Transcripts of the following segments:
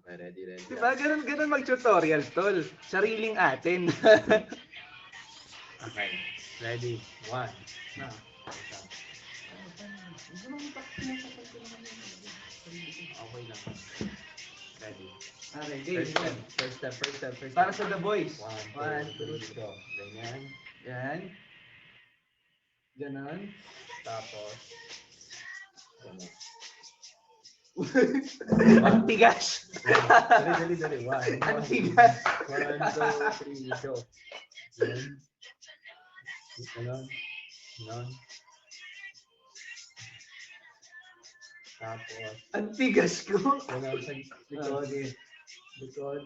Okay, ready. Diba? Ganun mag-tutorial, tol. Sariling atin. Okay, ready. 1. Na. Okay lang. Ready. Okay, game. First step. Para sa The Boys. 1, 2, 3, go. Ganyan. Yan. Ganon. Tapos, ganun. Ang tigas. Dali. 1. Ang tigas. 1, 2, 3, go. Ganon. Tapos, Ang tigas ko. ganon sa likod. Okay. Likod.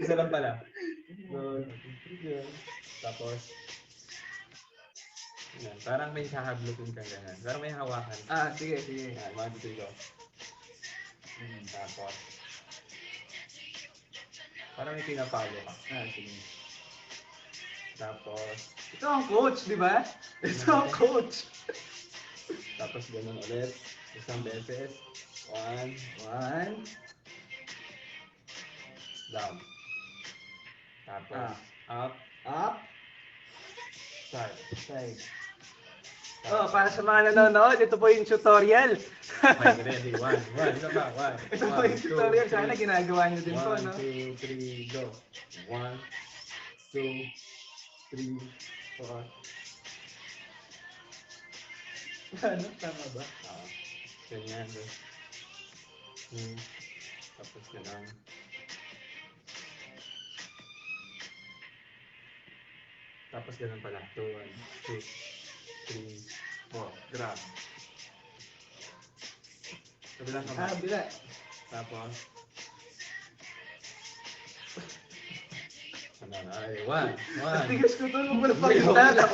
Isa lang pala. Tapos, yan. Parang may hahablutin ka ganyan. Parang may hawakan. Sige. Yan, 1, 2, 3, go. Tapos, parang may pinapalo ka. Sige. Tapos, Ito ang coach, di ba? Ito ang coach. tapos ganun ulit. Isang beses. 1, One. down. Tapos, up, Up. side. Side. Para sa mga nanonood, ito po yung tutorial. Okay, ready. 1. Isa pa. 1. Ito po yung tutorial. Sana ginagawa nyo din po, 1, no? 2, 3, go. 1, 2, 3, 4. Ano? Tama ba? Ganyan. Tapos ganun. Tapos ganun pala. 2, 1, 2, 3, 4. Grab. Kabilang kamay. Bila. Tapos. Ay, 1. Ang tigas ko to. Huwag mo na Okay pakita. lang.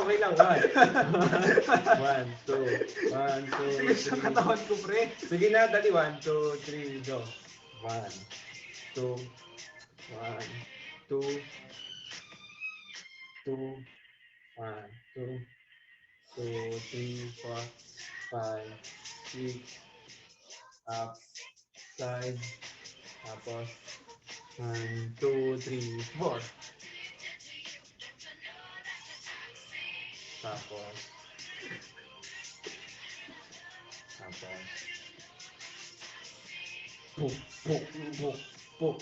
1, 2, 1, 2, Tigas ng 3. katawan ko, pre. Sige na, dali. 1, 2, 3, go. 1, 2, 1, 2, 2, 1, 2, 2, 3, 4, 5, 6, up, side, tapos 1, 2, 3, 4. Tapos, puk.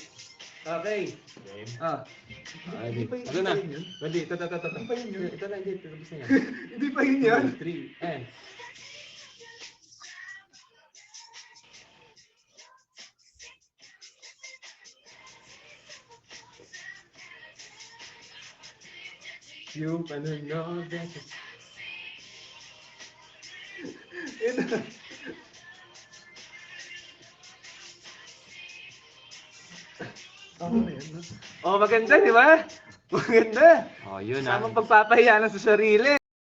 Okay. Game. Hindi Hindi pa yun. Ano na? Hindi Ready, ito. pa yun yun. Ito na, hindi. Tapos na yan. Hindi pa yun yun. 2, 3, and. You know that. Maganda, di ba? Maganda. Yun Tamang pagpapahiya lang sa sarili.